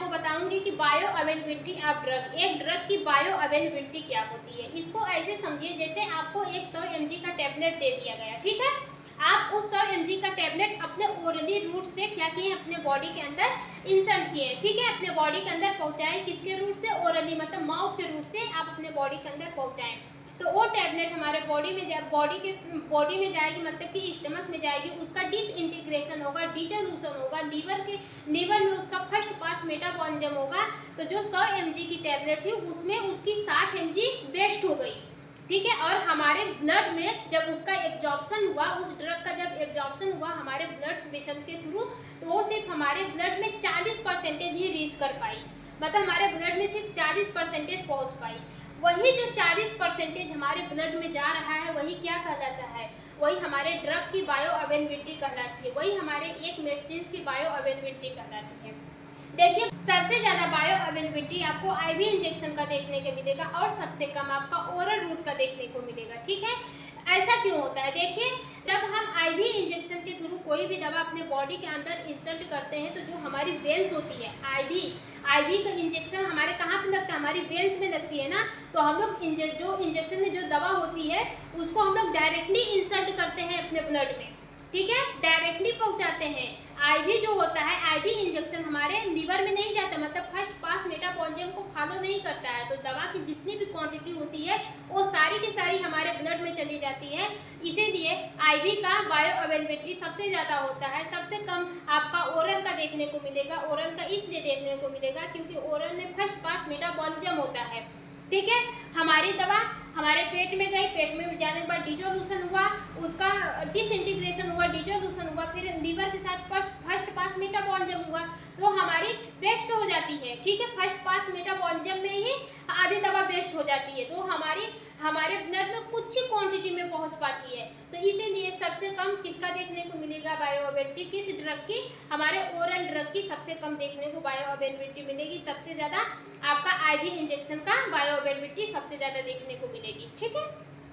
आपको बताऊंगी कि बायो अवेलेबिलिटी ऑफ ड्रग, एक ड्रग की बायो अवेलेबिलिटी क्या होती है। इसको ऐसे समझिए जैसे आपको एक 100 mg का टैबलेट दे दिया गया, ठीक है। आप उस 100 mg का टैबलेट अपने ओरली रूट से क्या किए, अपने बॉडी के अंदर इंसर्ट किए, ठीक है, अपने बॉडी के अंदर पहुंचाएं। किसके रूट से? ओरली, मतलब माउथ के रूट से आप अपने बॉडी के अंदर पहुंचाएं। तो वो टैबलेट हमारे बॉडी में जाएगी, मतलब कि स्टमक में जाएगी, उसका डिसइंटीग्रेशन होगा, डिसोल्यूशन होगा, लीवर में उसका फर्स्ट पास मेटाबॉलिज्म होगा। तो जो 100 mg की टैबलेट थी उसमें उसकी 60 mg वेस्ट हो गई, ठीक है। और हमारे ब्लड में जब उसका एब्जॉर्प्शन हुआ, उस ड्रग का जब एब्जॉर्प्शन हुआ हमारे ब्लड वेसल के थ्रू, तो वो सिर्फ हमारे ब्लड में 40% ही रीच कर पाई, मतलब हमारे ब्लड में सिर्फ 40% पहुंच पाई। वही जो 40% हमारे ब्लड में जा रहा है वही क्या कहलाता है? वही हमारे ड्रग की बायो अवेलेबिलिटी कहलाती है, वही हमारे एक मेडिसिन की बायो अवेलेबिलिटी कहलाती है। देखिए, सबसे ज़्यादा बायो अवेलेबिलिटी आपको आईवी इंजेक्शन का देखने को मिलेगा और सबसे कम आपका ओरल रूट का देखने को मिलेगा, ठीक है। ऐसा क्यों होता है? देखिए, जब हम आईवी इंजेक्शन के थ्रू कोई भी दवा अपने बॉडी के अंदर इंसर्ट करते हैं तो जो हमारी वेन्स होती है, आईवी का इंजेक्शन हमारे कहाँ पे लगता है? हमारी वेन्स में लगती है ना। तो हम लोग जो इंजेक्शन में जो दवा होती है उसको हम लोग डायरेक्टली इंसर्ट करते हैं अपने ब्लड में, ठीक है, डायरेक्टली पहुंचाते हैं। आईवी जो होता है, आईवी इंजेक्शन हमारे लीवर में नहीं जाता, मतलब फर्स्ट पास मेटाबॉलिज्म को फॉलो नहीं करता है। तो दवा की जितनी भी क्वांटिटी होती है वो सारी की सारी हमारे ब्लड में चली जाती है। इसीलिए आईवी का बायो अवेलेबिलिटी सबसे ज़्यादा होता है। सबसे कम आपका ओरल का देखने को मिलेगा। ओरल का इसलिए देखने को मिलेगा क्योंकि ओरल में फर्स्ट पास मेटाबॉलिज्म होता है, ठीक है। हमारी दवा हमारे पेट में गई, पेट में जाने के बाद डिसोल्यूशन हुआ, उसका डिसइंटीग्रेशन हुआ, डिसोल्यूशन हुआ, फिर लीवर के साथ फर्स्ट पास मेटाबॉलिज्म हुआ, तो हमारी वेस्ट हो जाती है, ठीक है। फर्स्ट पास मेटाबॉलिज्म में ही आधी दवा वेस्ट हो जाती है, तो हमारे ब्लड में कुछ ही क्वांटिटी में पहुंच पाती है। तो इसीलिए सबसे कम किसका देखने को मिलेगा बायो अवेलेबिलिटी? किस ड्रग की? हमारे ओरल ड्रग की सबसे कम देखने को बायो अवेलेबिलिटी मिलेगी। सबसे ज़्यादा आपका आईवी इंजेक्शन का बायो अवेलेबिलिटी सबसे ज़्यादा देखने को मिलेगी, ठीक है।